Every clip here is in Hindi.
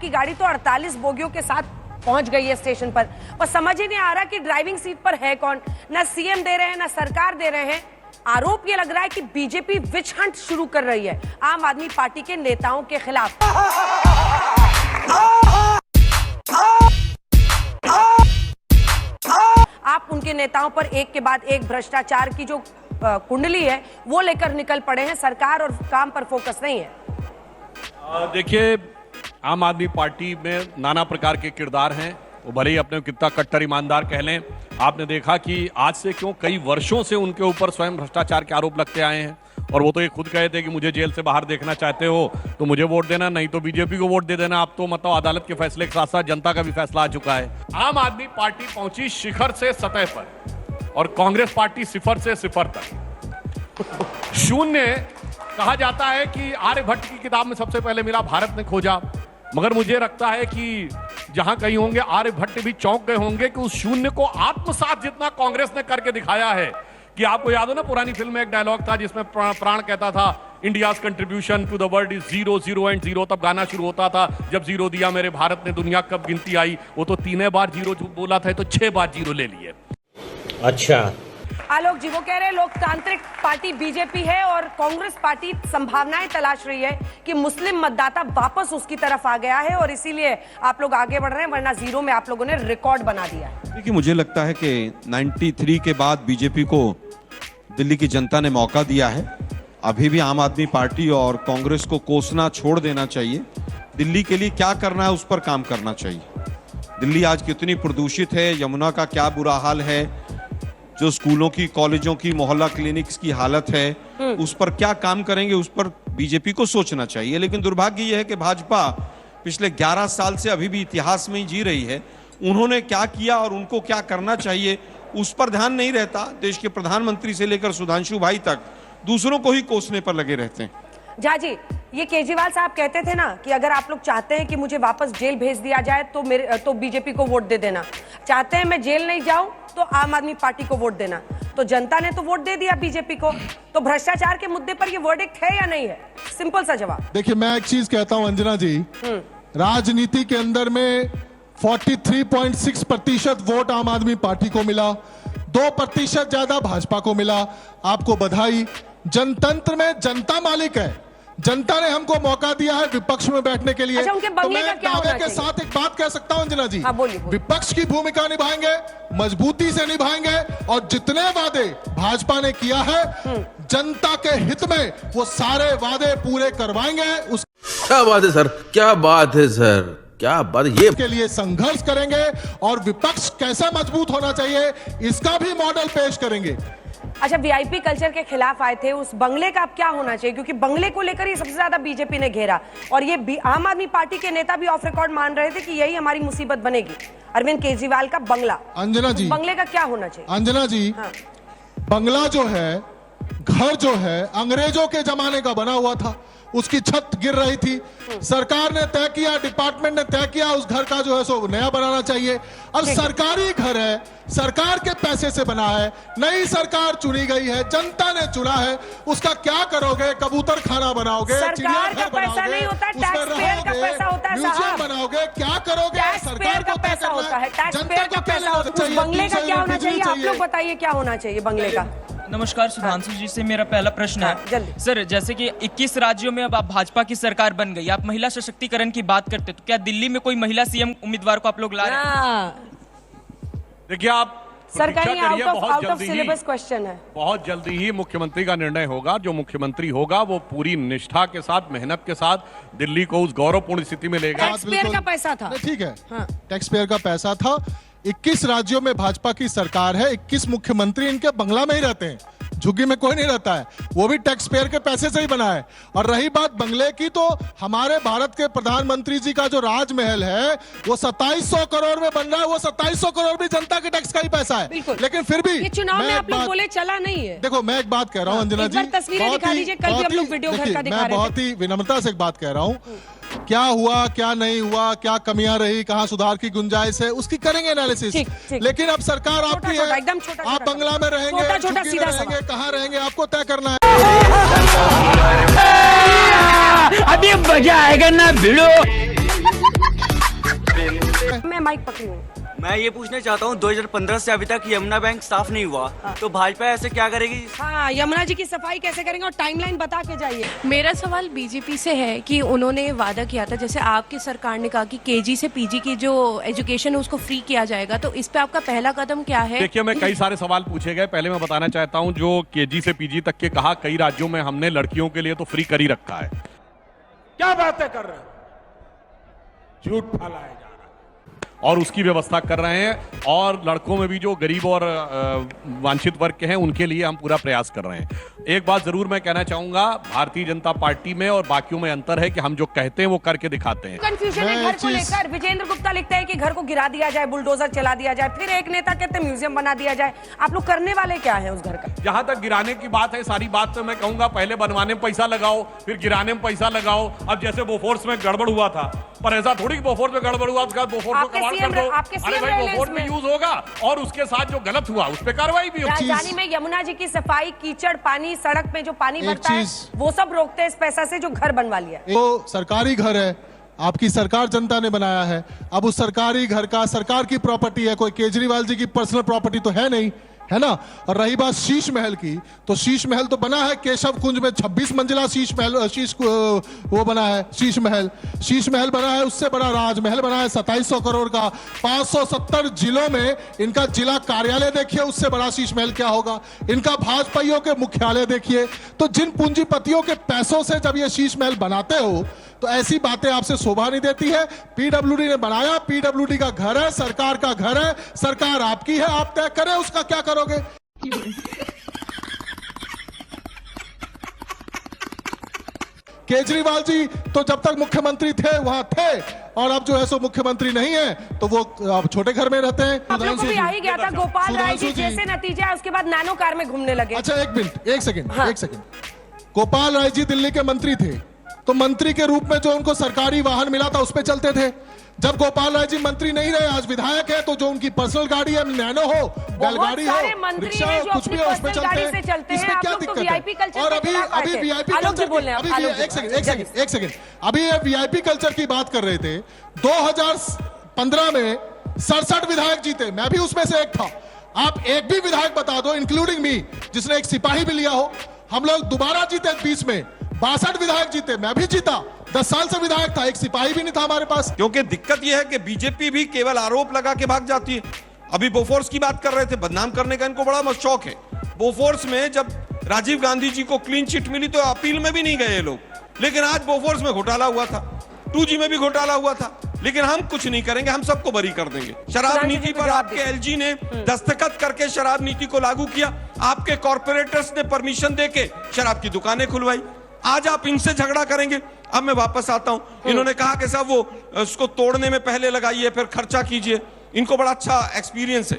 आपकी गाड़ी तो 48 बोगियों के साथ पहुंच गई है स्टेशन पर और समझ ही नहीं आ रहा कि ड्राइविंग सीट पर है कौन। ना सीएम दे रहे हैं, ना सरकार दे रहे हैं। आरोप ये लग रहा है कि बीजेपी विच हंट शुरू कर रही है आम आदमी पार्टी के नेताओं के खिलाफ। आप उनके नेताओं पर एक के बाद एक भ्रष्टाचार की जो कुंडली है वो लेकर निकल पड़े हैं, सरकार और काम पर फोकस नहीं है। देखिए, आम आदमी पार्टी में नाना प्रकार के किरदार हैं, वो भले ही अपने कितना कट्टर ईमानदार कह लें। आपने देखा कि आज से क्यों कई वर्षों से उनके ऊपर स्वयं भ्रष्टाचार के आरोप लगते आए हैं और वो तो ये खुद कहे थे कि मुझे जेल से बाहर देखना चाहते हो तो मुझे वोट देना, नहीं तो बीजेपी को वोट दे देना। अब तो मतलब अदालत के फैसले के साथ साथ जनता का भी फैसला आ चुका है। आम आदमी पार्टी पहुंची शिखर से सतह पर और कांग्रेस पार्टी सिफर से सिफर तक। शून्य कहा जाता है कि आर्यभट्ट की किताब में सबसे पहले मिला, भारत ने खोजा, मगर मुझे लगता है कि जहां कहीं होंगे आर्यभट्ट भी चौंक गए होंगे कि उस शून्य को आत्मसात जितना कांग्रेस ने करके दिखाया है। कि आपको याद हो ना, पुरानी फिल्म में एक डायलॉग था जिसमें प्राण कहता था India's contribution to the world is 0 0 and 0। तब गाना शुरू होता था, जब 0 दिया मेरे भारत ने दुनिया कब गिनती आई। वो तो 3 बार 0 बोला था, तो 6 बार 0 ले लिए। अच्छा, आलोक जी वो कह रहे हैं लोकतांत्रिक पार्टी बीजेपी है और कांग्रेस पार्टी संभावनाएं तलाश रही है कि मुस्लिम मतदाता वापस उसकी तरफ आ गया है और इसीलिए आप लोग आगे बढ़ रहे हैं, वरना 0 में आप लोगों ने रिकॉर्ड बना दिया है। देखिए, मुझे लगता है कि 93 के बाद बीजेपी को दिल्ली की जनता ने मौका दिया है। अभी भी आम आदमी पार्टी और कांग्रेस को कोसना छोड़ देना चाहिए। दिल्ली के लिए क्या करना है उस पर काम करना चाहिए। दिल्ली आज कितनी प्रदूषित है, यमुना का क्या बुरा हाल है, जो स्कूलों की, कॉलेजों की, मोहल्ला क्लिनिक्स की हालत है, उस पर क्या काम करेंगे, उस पर बीजेपी को सोचना चाहिए। लेकिन दुर्भाग्य यह है कि भाजपा पिछले 11 साल से अभी भी इतिहास में ही जी रही है। उन्होंने क्या किया और उनको क्या करना चाहिए उस पर ध्यान नहीं रहता। देश के प्रधानमंत्री से लेकर सुधांशु भाई तक दूसरों को ही कोसने पर लगे रहते हैं। झा जी, ये केजरीवाल साहब कहते थे ना कि अगर आप लोग चाहते हैं कि मुझे वापस जेल भेज दिया जाए तो बीजेपी को वोट दे देना। चाहते हैं मैं जेल नहीं जाऊं तो आम आदमी पार्टी को वोट देना। तो जनता ने तो वोट दे दिया बीजेपी को। तो भ्रष्टाचार के मुद्दे पर ये वर्डिक्ट है या नहीं है? सिंपल सा जवाब। देखिए, मैं एक चीज कहता हूं अंजना जी, राजनीति के अंदर में 43.6% वोट आम आदमी पार्टी को मिला, 2% ज्यादा भाजपा को मिला। आपको बधाई। जनतंत्र में जनता मालिक है। जनता ने हमको मौका दिया है विपक्ष में बैठने के लिए। अच्छा, उनके तो बंगले मैं का क्या दावे होना के चाहिए? साथ एक बात कह सकता हूं अंजना जी। हाँ, बोलिए। विपक्ष की भूमिका निभाएंगे, मजबूती से निभाएंगे और जितने वादे भाजपा ने किया है जनता के हित में, वो सारे वादे पूरे करवाएंगे। क्या बात है सर, क्या बात है सर, क्या बात। ये के लिए संघर्ष करेंगे और विपक्ष कैसा मजबूत होना चाहिए इसका भी मॉडल पेश करेंगे। अच्छा, वीआईपी कल्चर के खिलाफ आए थे, उस बंगले का अब क्या होना चाहिए? क्योंकि बंगले को लेकर ही सबसे ज्यादा बीजेपी ने घेरा और ये आम आदमी पार्टी के नेता भी ऑफ रिकॉर्ड मान रहे थे कि यही हमारी मुसीबत बनेगी, अरविंद केजरीवाल का बंगला। अंजना जी, बंगले का क्या होना चाहिए? अंजना जी, हाँ। बंगला जो है, घर जो है, अंग्रेजों के जमाने का बना हुआ था। उसकी छत गिर रही थी। सरकार ने तय किया, डिपार्टमेंट ने तय किया उस घर का जो है सो नया बनाना चाहिए। अब सरकारी घर है, सरकार के पैसे से बना है, नई सरकार चुनी गई है, जनता ने चुना है। उसका क्या करोगे? कबूतर खाना बनाओगे, सरकार का पैसा नहीं होता, टैक्स पेयर का पैसा होता है म्यूजियम साहब। बनाओगे, क्या करोगे? सरकार का पैसा होता है, टैक्स पेयर का पैसा होता है। बंगले का क्या होना चाहिए? आप लोग बताइए क्या होना चाहिए बंगले का। नमस्कार, सुधांशु जी से मेरा पहला प्रश्न है। सर, जैसे कि 21 राज्यों में अब आप भाजपा की सरकार बन गई, आप महिला सशक्तिकरण की बात करते, तो क्या दिल्ली में कोई महिला सीएम उम्मीदवार को आप लोग ला रहे हैं? देखिए, आप सरकारी आउट ऑफ सिलेबस क्वेश्चन है। बहुत जल्दी ही मुख्यमंत्री का निर्णय होगा। जो मुख्यमंत्री होगा वो पूरी निष्ठा के साथ, मेहनत के साथ दिल्ली को उस गौरवपूर्ण स्थिति में लेगा। टैक्स पेयर का पैसा था। ठीक है, हाँ। टैक्स पेयर का पैसा था। 21 राज्यों में भाजपा की सरकार है, 21 मुख्यमंत्री इनके बंगला में ही रहते हैं, झुग्गी में कोई नहीं रहता है, वो भी टैक्स पेयर के पैसे से ही बना है। और रही बात बंगले की, तो हमारे भारत के प्रधानमंत्री जी का जो राजमहल है वो 2700 करोड़ में बन रहा है। वो 2700 करोड़ भी जनता के टैक्स का ही पैसा है। लेकिन फिर भी ये चुनाव में आप लोग बोले चला नहीं है। देखो, मैं एक बात कह रहा हूँ अंजना जी, तस्वीरें दिखा दीजिए, कल भी हम लोग वीडियो घर का दिखा रहे थे। मैं बहुत ही विनम्रता से एक बात कह रहा हूँ, क्या हुआ, क्या नहीं हुआ, क्या कमियां रही, कहां सुधार की गुंजाइश है, उसकी करेंगे एनालिसिस। लेकिन अब सरकार आपकी है, एकदम छोटा, आप बंगला में रहेंगे, छोटा सीधा रहेंगे, कहां रहेंगे, आपको तय करना है। अभी मजा आएगा ना भिड़ो। माइक पकड़ी हूँ। मैं ये पूछना चाहता हूँ 2015 से अभी तक यमुना बैंक साफ नहीं हुआ, तो भाजपा ऐसे क्या करेगी? हाँ, यमुना जी की सफाई कैसे करेंगे और टाइमलाइन बता के जाइए। मेरा सवाल बीजेपी से है कि उन्होंने वादा किया था, जैसे आपकी सरकार ने कहा कि केजी से पीजी की जो एजुकेशन है उसको फ्री किया जाएगा, तो इस पे आपका पहला कदम क्या है? देखिए, मैं कई सारे सवाल पूछे गए। पहले मैं बताना चाहता हूं, जो केजी से पीजी तक के कहा, कई राज्यों में हमने लड़कियों के लिए तो फ्री कर ही रखा है। क्या बातें कर रहे हो, झूठ फैलाया जा रहा है। और उसकी व्यवस्था कर रहे हैं, और लड़कों में भी जो गरीब और वांछित वर्ग के हैं उनके लिए हम पूरा प्रयास कर रहे हैं। एक बात जरूर मैं कहना चाहूंगा, भारतीय जनता पार्टी में और बाकियों में अंतर है कि हम जो कहते हैं वो करके दिखाते हैं। कंफ्यूजन है घर को लेकर। विजेंद्र गुप्ता लिखते हैं कि घर को गिरा दिया जाए, बुलडोजर चला दिया जाए, फिर एक नेता कहते हैं म्यूजियम बना दिया जाए। आप लोग करने वाले क्या है उस घर का? जहां तक गिराने की बात है, सारी बात तो मैं कहूंगा पहले बनवाने में पैसा लगाओ, फिर गिराने में पैसा लगाओ। अब जैसे बोफोर्स में गड़बड़ हुआ था, पर ऐसा थोड़ी बोफोर्स में गड़बड़ हुआ, उसके बाद बोफोर्स को कबाड़ कर दो। अरे भाई, बोफोर्स में यूज होगा और उसके साथ जो गलत हुआ उस पर कार्रवाई भी होगी। राजधानी में यमुना जी की सफाई, कीचड़, पानी, सड़क पे जो पानी भरता है वो सब रोकते हैं इस पैसा से जो घर बनवा लिया। वो सरकारी घर है, आपकी सरकार जनता ने बनाया है। अब उस सरकारी घर का सरकार की प्रॉपर्टी है, कोई केजरीवाल जी की पर्सनल प्रॉपर्टी तो है नहीं, है ना। और रही बात शीश महल की, तो शीश महल तो बना है केशव कुंज में, 26 मंजिला शीश महल, वो बना है शीश महल बना है। उससे बड़ा राजमहल बना है 2700 करोड़ का। 570 जिलों में इनका जिला कार्यालय देखिए, उससे बड़ा शीश महल क्या होगा। इनका भाजपाइयों के मुख्यालय देखिए। तो जिन पूंजीपतियों के पैसों से जब ये शीश महल बनाते हो तो ऐसी बातें आपसे शोभा नहीं देती है। पीडब्ल्यूडी ने बनाया, पीडब्ल्यूडी का घर है, सरकार का घर है, सरकार आपकी है, आप तय करें उसका क्या करोगे। केजरीवाल जी तो जब तक मुख्यमंत्री थे वहां थे, और अब जो है सो मुख्यमंत्री नहीं है तो वो अब छोटे घर में रहते हैं। आप लोगों को भी आ ही गया था, गोपाल राय जी जैसे नतीजा है उसके बाद नैनो कार में घूमने लगे। अच्छा, एक मिनट, एक सेकंड। गोपाल राय जी दिल्ली के मंत्री थे, तो मंत्री के रूप में जो उनको सरकारी वाहन मिला था उस पे चलते थे। जब गोपाल राय जी मंत्री नहीं रहे, आज विधायक है, तो जो उनकी पर्सनल गाड़ी है, नैनो हो, बैलगाड़ी हो, रिक्शा हो, कुछ भी हो, उस पे चलते हैं। इसमें क्या दिक्कत है? और अभी वीआईपी कल्चर, एक सेकंड, अभी ये वीआईपी कल्चर की बात कर रहे थे। 2015 में 67 विधायक जीते, मैं भी उसमें से एक था। आप एक भी विधायक बता दो, इंक्लूडिंग मी, जिसने एक सिपाही भी लिया हो। हम लोग दोबारा जीते 20 में, 62 विधायक जीते, मैं भी जीता। 10 साल से विधायक था, एक सिपाही भी नहीं था हमारे पास। क्योंकि दिक्कत यह है कि बीजेपी भी केवल आरोप लगा के भाग जाती है। अभी बोफोर्स की बात कर रहे थे, बदनाम करने का इनको बड़ा शौक है। बोफोर्स में जब राजीव गांधी जी को क्लीन चिट मिली तो अपील में भी नहीं गए लोग, लेकिन आज बोफोर्स में घोटाला हुआ था, 2G में भी घोटाला हुआ था, लेकिन हम कुछ नहीं करेंगे, हम सबको बरी कर देंगे। शराब नीति पर आपके एलजी ने दस्तखत करके शराब नीति को लागू किया, आपके कॉर्पोरेटर्स ने परमिशन देके शराब की दुकानें खुलवाई। आज आप इनसे झगड़ा करेंगे। अब मैं वापस आता हूं, इन्होंने कहा कि साहब वो उसको तोड़ने में पहले लगाइए फिर खर्चा कीजिए। इनको बड़ा अच्छा एक्सपीरियंस है।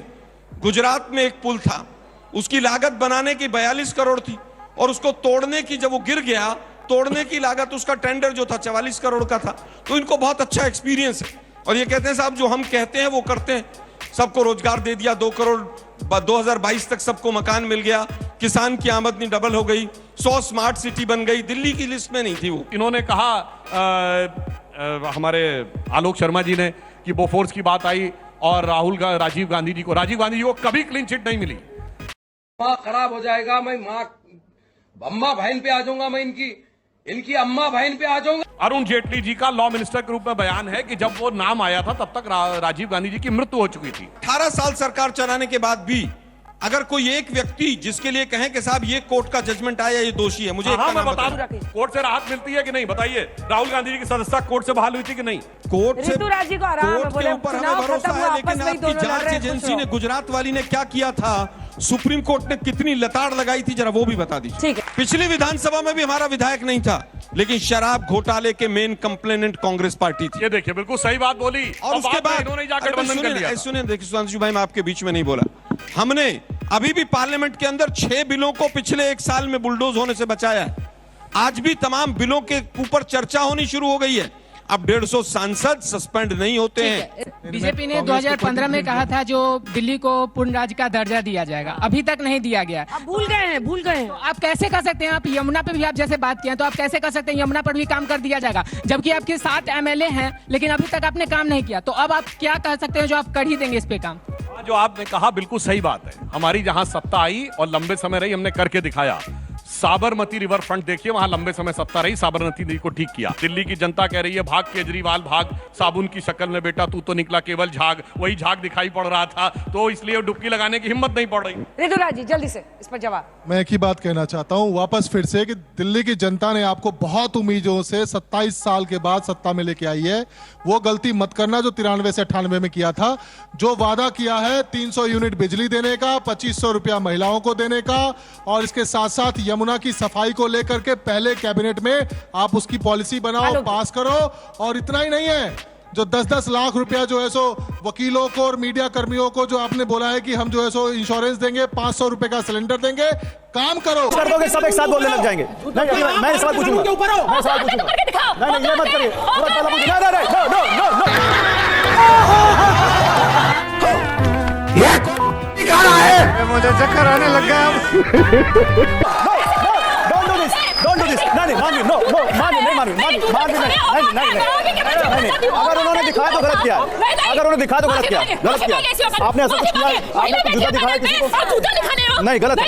गुजरात में एक पुल था, उसकी लागत बनाने की 42 करोड़ थी, और उसको तोड़ने की, जब वो गिर गया, तोड़ने की लागत, उसका टेंडर जो था 44 करोड़ का था। तो इनको बहुत अच्छा एक्सपीरियंस है, और ये कहते हैं साहब जो हम कहते हैं वो करते हैं। सबको रोजगार दे दिया, 2 करोड़ 2022 तक सबको मकान मिल गया, किसान की आमदनी डबल हो गई, 100 स्मार्ट सिटी बन गई, दिल्ली की लिस्ट में नहीं थी वो। इन्होंने कहा हमारे आलोक शर्मा जी ने कि बोफोर्स की बात आई और राजीव गांधी जी को कभी क्लीन चिट नहीं मिली। माँ खराब हो जाएगा, मैं माँ अम्मा बहन पे आ जाऊंगा, मैं इनकी अम्मा बहन पे आ जाऊंगा। अरुण जेटली जी का लॉ मिनिस्टर के रूप में बयान है कि जब वो नाम आया था तब तक राजीव गांधी जी की मृत्यु हो चुकी थी। 18 साल सरकार चलाने के बाद भी अगर कोई एक व्यक्ति जिसके लिए कहें कि साहब ये कोर्ट का जजमेंट आया, ये दोषी है, मुझे मैं बता दूं, कोर्ट से राहत मिलती है कि नहीं बताइए। राहुल गांधी जी की सदस्यता कोर्ट से बहाल हुई थी कि नहीं? कोर्ट से, ऋतुराज जी को आराम है, कोर्ट के ऊपर हमें भरोसा है, लेकिन आपकी जांच एजेंसी ने, गुजरात वाली ने क्या किया था, सुप्रीम कोर्ट ने कितनी लताड़ लगाई थी, जरा वो भी बता दीजिए। पिछली विधानसभा में भी हमारा विधायक नहीं था, लेकिन शराब घोटाले के मेन कंप्लेनेंट कांग्रेस पार्टी थी। ये देखिए, बिल्कुल सही बात बोली। और उसके बाद इन्होंने जाकर गठबंधन कर लिया। सुनिए, देखिए सुधांशु भाई, मैं आपके बीच में नहीं बोला। हमने अभी भी पार्लियामेंट के अंदर 6 बिलों को पिछले 1 साल में बुलडोज होने से बचाया है। आज भी तमाम बिलों के ऊपर चर्चा होनी शुरू हो गई है। अब 150 सांसद सस्पेंड नहीं होते हैं। बीजेपी ने 2015 में कहा था जो दिल्ली को पूर्ण राज्य का दर्जा दिया जाएगा, अभी तक नहीं दिया गया। आप भूल गए हैं। तो आप कैसे कर सकते हैं? आप यमुना पे भी आप जैसे बात किए तो आप कैसे कर सकते हैं यमुना पर भी काम कर दिया जाएगा, जबकि आपके 7 MLA हैं लेकिन अभी तक आपने काम नहीं किया। तो अब आप क्या कह सकते हैं जो आप कर ही देंगे इस पे काम? जो आपने कहा बिल्कुल सही बात है। हमारी जहां सत्ता आई और लंबे समय रही, हमने करके दिखाया। साबरमती रिवर फ्रंट देखिए, वहां लंबे समय सत्ता रही, साबरमती नदी को ठीक किया। दिल्ली की जनता कह रही है भाग केजरीवाल भाग, साबुन की शक्ल में बेटा तू तो निकला केवल झाग, वही झाग दिखाई पड़ रहा था, तो इसलिए डुबकी लगाने की हिम्मत नहीं पड़ रही। ऋतुराज जी जल्दी से इस पर जवाब। मैं एक ही बात कहना चाहता हूं वापस फिर से कि दिल्ली की जनता ने आपको बहुत उम्मीदों से 27 साल के बाद सत्ता में लेके आई है। वो गलती मत करना जो 93 से 98 में किया था। जो वादा किया है 300 यूनिट बिजली देने का, 2500 रुपया महिलाओं को देने का, और इसके साथ साथ यमुना की सफाई को लेकर के पहले कैबिनेट में आप उसकी पॉलिसी बनाओ, पास करो। और इतना ही नहीं है, जो 10-10 लाख रुपया जो है सो वकीलों को और मीडिया कर्मियों को जो आपने बोला है कि हम जो है सो इंश्योरेंस देंगे, 500 रुपए का सिलेंडर देंगे, काम करो। कर दोगे सब एक साथ बोलने लग जाएंगे। नहीं, मैं सवाल पूछूंगा। मैं सवाल पूछूंगा। नहीं, ये मत करिए। मुझे चक्कर आने लग गया। अगर उन्होंने दिखाया तो गलत किया, गलत किया। आपने ऐसा कुछ किया, आपने कुछ जूता दिखाया किसी को? नहीं, गलत है।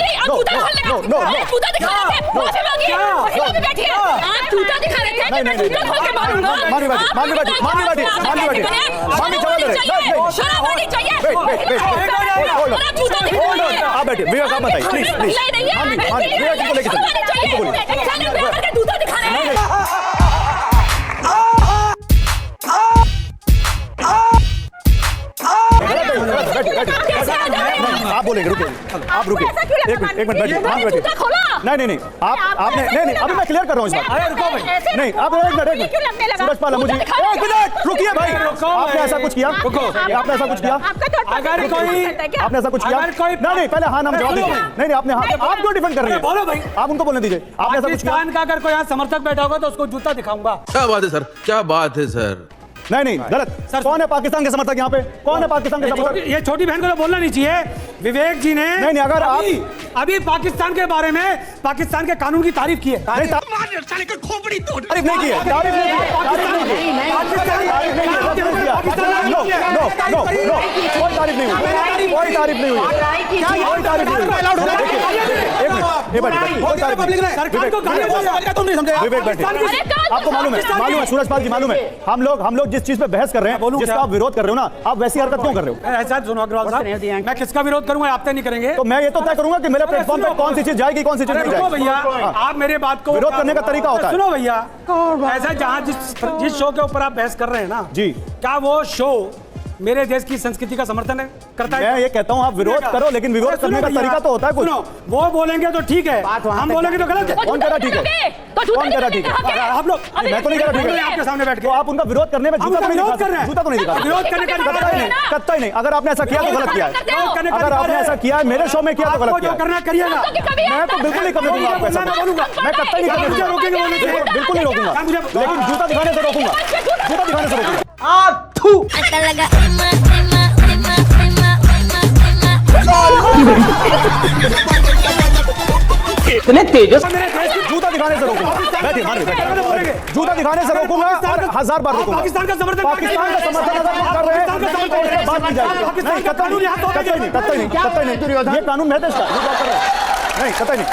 आप बैठिए, विवेक आप बताइए प्लीज। विवेक को लेके आप बोलेंगे, रुकिए, आप रुकिए, एक मिनट बैठिए, बैठिए। नहीं, आपने नहीं, अभी मैं क्लियर कर रहा हूँ इस बात। अरे रुको भाई, नहीं आप एक मिनट सूरजपाल मुझे एक मिनट रुकिए भाई। आपने ऐसा कुछ किया? आपने ऐसा कुछ किया? अगर कोई आपने ऐसा कुछ किया? नहीं, पहले हाँ नाम जवाब दीजिए। नहीं, आपने आप क्यों डिफेंड कर रहे हैं? बोलो भाई, आप उनको बोलने दीजिए। आपने ऐसा कुछ किया? का अगर कोई यहाँ समर्थक बैठा होगा तो उसको जूता दिखाऊंगा। क्या बात है सर, क्या बात है सर। नहीं, गलत। सर कौन है पाकिस्तान के समर्थक यहाँ पे? कौन है पाकिस्तान के समर्थक? ये छोटी बहन को तो बोलना नहीं चाहिए। विवेक जी ने नहीं, अगर आप अभी पाकिस्तान के बारे में, पाकिस्तान के कानून की तारीफ की है। तारीफ नहीं की है, तारीफ नहीं की है, कोई तारीफ नहीं हुई। विवेक बैठे, आपको मालूम है सूरजपाल जी, मालूम है हम लोग जिस चीज पे बहस कर रहे हैं, जिसका आप विरोध कर रहे हो ना, आप वैसी हरकत क्यों कर रहे हो? ऐसा सुनो अग्रवाल साहब, मैं किसका विरोध करूंगा? आप तय नहीं करेंगे तो मैं ये तो तय करूंगा कि मेरे प्लेटफॉर्म पे कौन सी चीज जाएगी, कौन सी चीज नहीं जाएगी। भैया आप मेरे बात को विरोध करने का तरीका होता है। सुनो भैया, ऐसा जहाँ जिस शो के ऊपर आप बहस कर रहे हैं ना जी, क्या वो शो मेरे देश की संस्कृति का समर्थन करता है? मैं ये कहता हूँ आप विरोध करो, लेकिन विरोध करने का तरीका तो होता है कुछ। वो बोलेंगे तो ठीक है, हम बोलेंगे तो गलत है। कौन कह रहा ठीक है? कौन कह रहा ठीक है? आप लोग, मैं तो नहीं कह रहा ठीक है। आपके सामने बैठ के आप उनका विरोध करने में जूता तो नहीं कर रहे हैं, जूता तो नहीं दिखा, विरोध करने का कतई नहीं। अगर आपने ऐसा किया तो गलत किया है। अगर आपने ऐसा किया है मेरे शो में किया तो गलत किया है। करना करिएगा, मैं तो बिल्कुल नहीं करने दूंगा आपको ऐसा। मैं कतई नहीं करने दूंगा, बिल्कुल नहीं रोकूंगा, लेकिन जूता दिखाने से रोकूंगा, जूता दिखाने से रोकूंगा। इतने तेजस जूता दिखाने से रोकूंगा। बैठिए, जूता दिखाने से रोकूंगा और 1000 बार रोकूंगा। पाकिस्तान का समर्थन कर रहे हैं, बात की जाएगी। नहीं, कतई नहीं, ये कानून है देश का, नहीं, कतई नहीं।